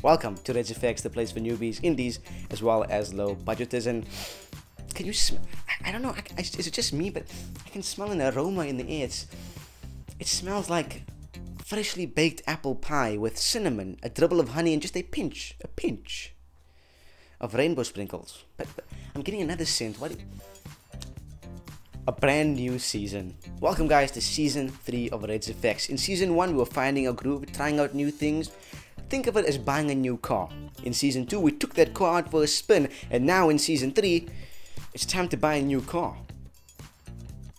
Welcome to Reds Effects, the place for newbies, indies, as well as low budgeters. And can you I don't know, is it just me, but I can smell an aroma in the air. It smells like freshly baked apple pie with cinnamon, a dribble of honey, and just a pinch of rainbow sprinkles. But I'm getting another scent. A brand new season. Welcome guys to season 3 of Reds Effects. In season 1 we were finding our groove, trying out new things. Think of it as buying a new car. In season 2 we took that car out for a spin, and now in season 3 it's time to buy a new car.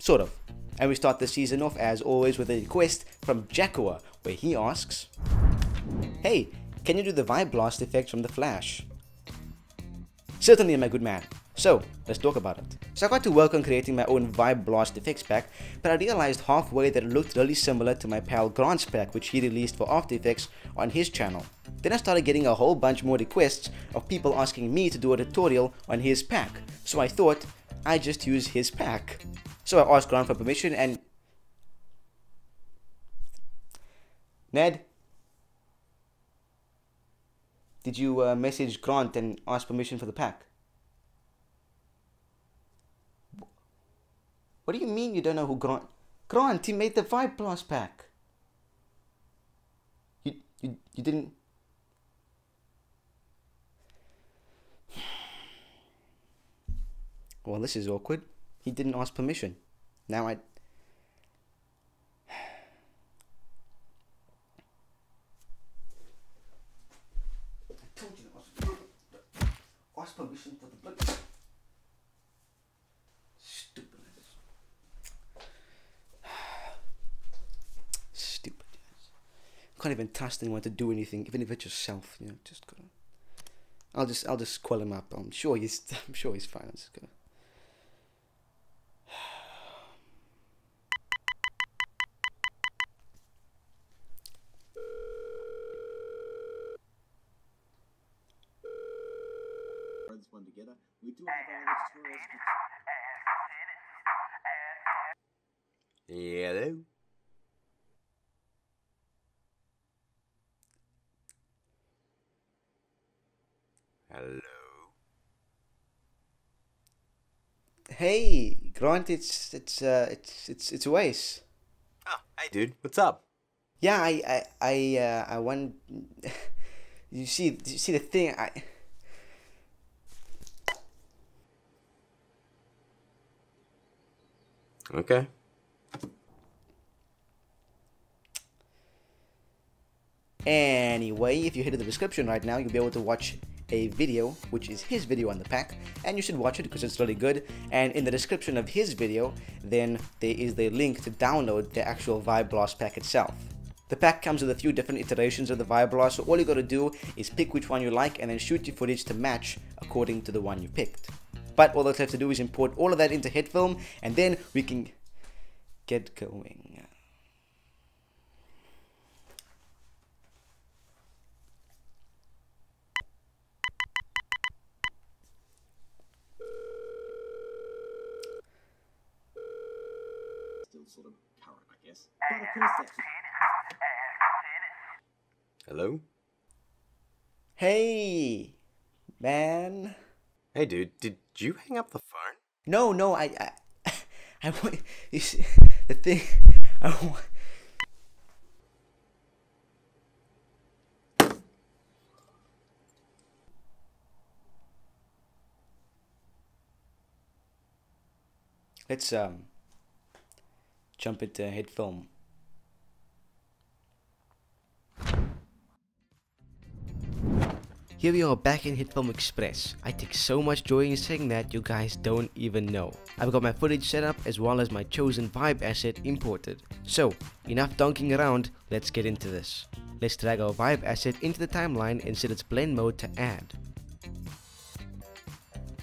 Sort of. And we start the season off as always with a request from Jacoa, where he asks, "Hey, can you do the Vibe Blast effect from The Flash?" Certainly, my good man. So, let's talk about it. So I got to work on creating my own Vibe Blast effects pack, but I realized halfway that it looked really similar to my pal Grant's pack, which he released for After Effects on his channel. Then I started getting a whole bunch more requests of people asking me to do a tutorial on his pack, so I thought I'd just use his pack. So I asked Grant for permission, and Ned, did you message Grant and ask permission for the pack? What do you mean you don't know who Grant, he made the Vibe Blast pack. You didn't. Well, this is awkward. He didn't ask permission. Now I told you to ask permission for the blood. Stupid. Stupid. Can't even trust anyone to do anything, even if it's yourself. You know, just gotta. I'll just call him up. I'm sure he's fine. I'm just gonna. One together. We do have our tutorials. Hello. Hey, Grant, it's Wace. Oh, hey dude, what's up? Yeah, I want. You see the thing. Okay. Anyway, if you head to the description right now, you'll be able to watch a video, which is his video on the pack, and you should watch it because it's really good. And in the description of his video, then there is the link to download the actual Vibe Blast pack itself. The pack comes with a few different iterations of the Vibe Blast, so all you gotta do is pick which one you like and then shoot your footage to match according to the one you picked. But all that's left to do is import all of that into Hitfilm, and then we can get going. Still sort of current, I guess. But of course that's Hello? Hey, man. Hey dude, did you hang up the phone? No, I want, you see, the thing, I want. Let's jump into Hitfilm. Here we are back in Hitfilm Express. I take so much joy in saying that you guys don't even know. I've got my footage set up as well as my chosen vibe asset imported. So, enough donking around, let's get into this. Let's drag our vibe asset into the timeline and set its blend mode to add.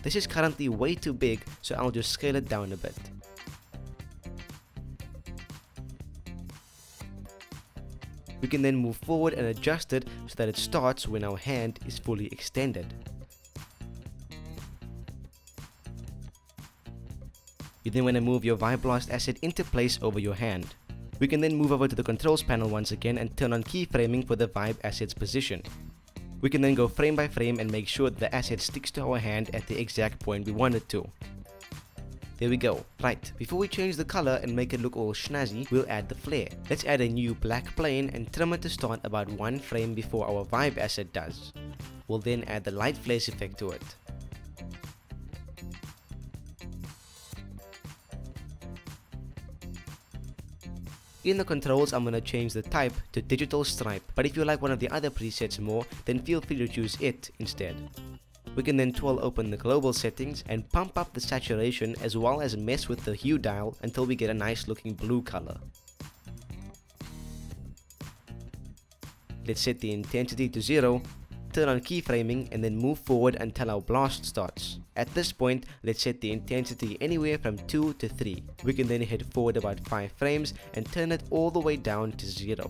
This is currently way too big, so I'll just scale it down a bit. We can then move forward and adjust it so that it starts when our hand is fully extended. You then want to move your Vibe Blast asset into place over your hand. We can then move over to the controls panel once again and turn on keyframing for the vibe asset's position. We can then go frame by frame and make sure that the asset sticks to our hand at the exact point we want it to. There we go. Right, before we change the color and make it look all snazzy, we'll add the flare. Let's add a new black plane and trim it to start about 1 frame before our vibe asset does. We'll then add the light flash effect to it. In the controls, I'm going to change the type to digital stripe, but if you like one of the other presets more, then feel free to choose it instead. We can then twirl open the global settings and pump up the saturation as well as mess with the hue dial until we get a nice looking blue color. Let's set the intensity to 0, turn on keyframing and then move forward until our blast starts. At this point, let's set the intensity anywhere from 2 to 3. We can then head forward about 5 frames and turn it all the way down to 0.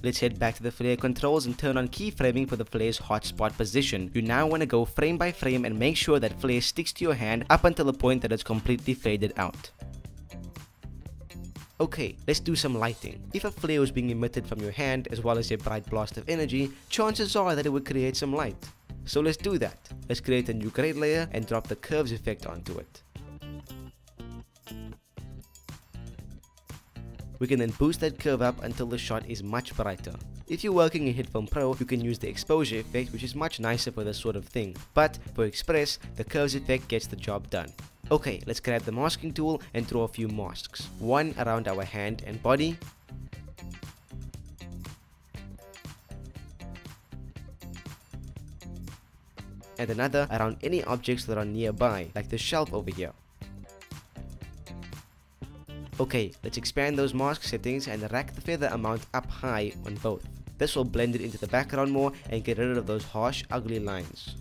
Let's head back to the flare controls and turn on keyframing for the flare's hotspot position. You now want to go frame by frame and make sure that flare sticks to your hand up until the point that it's completely faded out. Okay, let's do some lighting. If a flare was being emitted from your hand as well as a bright blast of energy, chances are that it would create some light. So let's do that. Let's create a new grade layer and drop the curves effect onto it. We can then boost that curve up until the shot is much brighter. If you're working in Hitfilm Pro, you can use the exposure effect, which is much nicer for this sort of thing. But for Express, the curves effect gets the job done. Okay, let's grab the masking tool and draw a few masks. One around our hand and body. And another around any objects that are nearby, like the shelf over here. Okay, let's expand those mask settings and rack the feather amount up high on both. This will blend it into the background more and get rid of those harsh, ugly lines.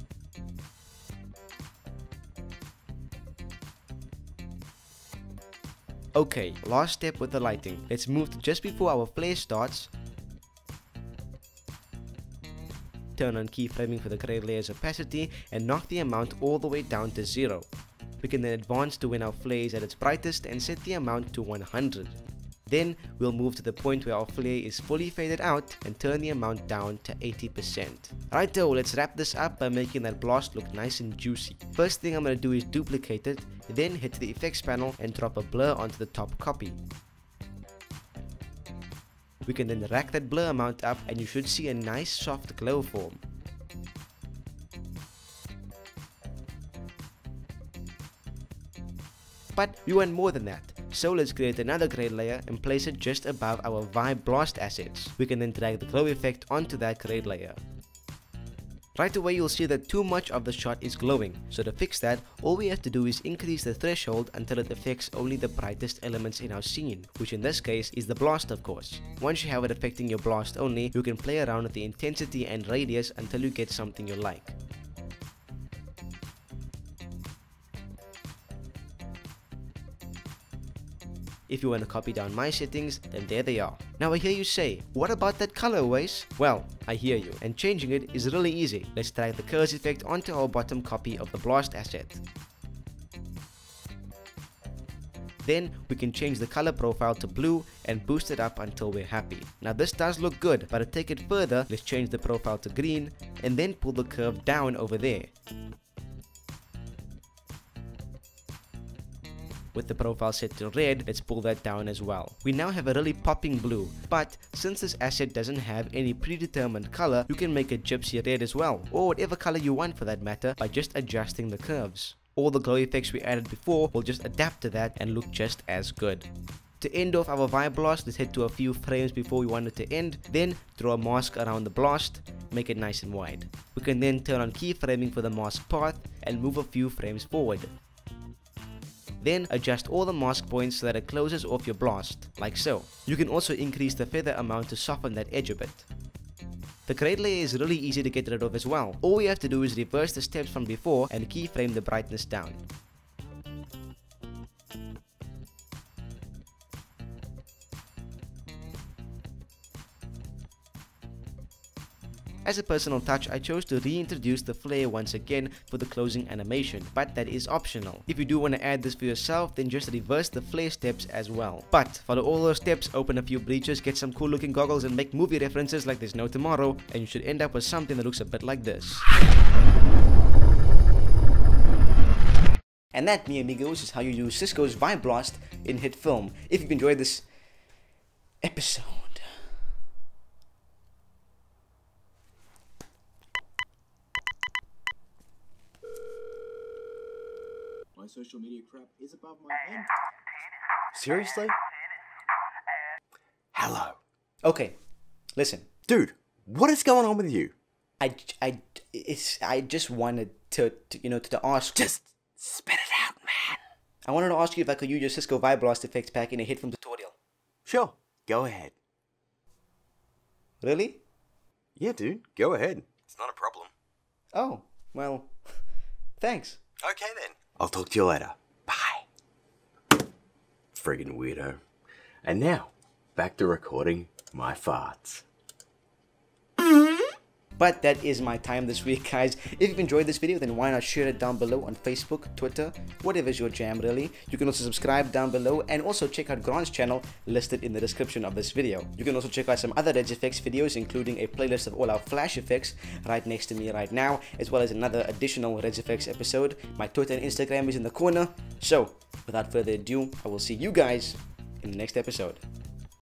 Okay, last step with the lighting. Let's move to just before our flare starts. Turn on keyframing for the grade layer's opacity and knock the amount all the way down to 0. We can then advance to when our flare is at its brightest and set the amount to 100. Then we'll move to the point where our flare is fully faded out and turn the amount down to 80%. Righto, let's wrap this up by making that blast look nice and juicy. First thing I'm going to do is duplicate it, then hit the effects panel and drop a blur onto the top copy. We can then rack that blur amount up and you should see a nice soft glow form. But we want more than that, so let's create another grade layer and place it just above our Vibe Blast assets. We can then drag the glow effect onto that grade layer. Right away you'll see that too much of the shot is glowing, so to fix that, all we have to do is increase the threshold until it affects only the brightest elements in our scene, which in this case is the blast of course. Once you have it affecting your blast only, you can play around with the intensity and radius until you get something you like. If you want to copy down my settings, then there they are. Now I hear you say, what about that color, Waze? Well, I hear you, and changing it is really easy. Let's drag the curves effect onto our bottom copy of the blast asset. Then we can change the color profile to blue and boost it up until we're happy. Now this does look good, but to take it further, let's change the profile to green and then pull the curve down over there. With the profile set to red, let's pull that down as well. We now have a really popping blue, but since this asset doesn't have any predetermined color, you can make it gypsy red as well, or whatever color you want for that matter, by just adjusting the curves. All the glow effects we added before will just adapt to that and look just as good. To end off our Vibe Blast, let's head to a few frames before we want it to end, then draw a mask around the blast, make it nice and wide. We can then turn on keyframing for the mask path and move a few frames forward. Then adjust all the mask points so that it closes off your blast, like so. You can also increase the feather amount to soften that edge a bit. The grade layer is really easy to get rid of as well. All we have to do is reverse the steps from before and keyframe the brightness down. As a personal touch, I chose to reintroduce the flare once again for the closing animation, but that is optional. If you do want to add this for yourself, then just reverse the flare steps as well. But follow all those steps, open a few breaches, get some cool looking goggles and make movie references like there's no tomorrow, and you should end up with something that looks a bit like this. And that, mi amigos, is how you use Cisco's Vibe Blast in Hitfilm. If you've enjoyed this episode, My social media crap is above my head. Seriously? Hello. okay, listen. Dude, what is going on with you? I just wanted to ask. Just spit it out, man. I wanted to ask you if I could use your Cisco Vibe Blast effects pack in a Hitfilm tutorial. Sure, go ahead. Really? Yeah, dude, go ahead. It's not a problem. Oh, well, thanks. Okay then. I'll talk to you later. Bye. Friggin' weirdo. And now, back to recording my farts. But that is my time this week, guys. If you've enjoyed this video, then why not share it down below on Facebook, Twitter, whatever's your jam really. You can also subscribe down below and also check out Grant's channel listed in the description of this video. You can also check out some other RegEffects videos, including a playlist of all our flash effects right next to me right now, as well as another additional RegEffects episode. My Twitter and Instagram is in the corner. So, without further ado, I will see you guys in the next episode.